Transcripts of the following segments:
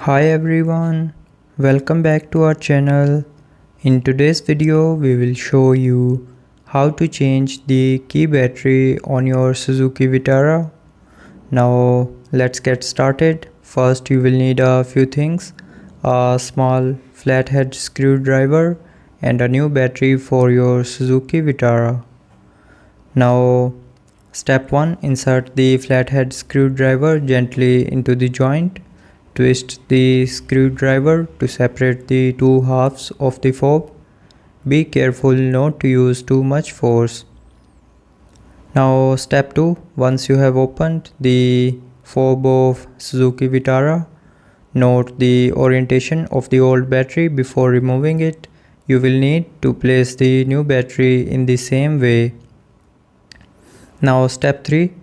Hi everyone, welcome back to our channel. In today's video we will show you how to change the key battery on your Suzuki Vitara. Now let's get started. First you will need a few things: a small flathead screwdriver and a new battery for your Suzuki Vitara. Now step 1, insert the flathead screwdriver gently into the joint. Twist the screwdriver to separate the two halves of the fob. Be careful not to use too much force. Now step 2, once you have opened the fob of Suzuki Vitara, note the orientation of the old battery before removing it. You will need to place the new battery in the same way. Now step 3,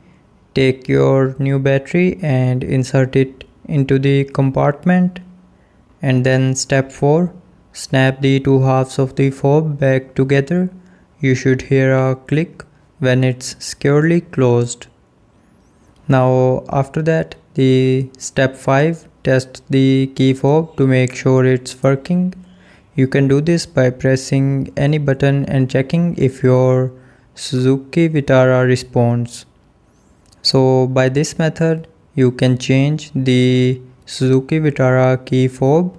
take your new battery and insert it into the compartment. And then step 4, snap the two halves of the fob back together. You should hear a click when it's securely closed. Now after that, the step 5, test the key fob to make sure it's working. You can do this by pressing any button and checking if your Suzuki Vitara responds. So by this method you can change the Suzuki Vitara key fob.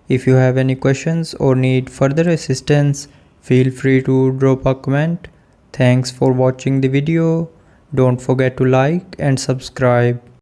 If you have any questions or need further assistance, feel free to drop a comment. Thanks for watching the video. Don't forget to like and subscribe.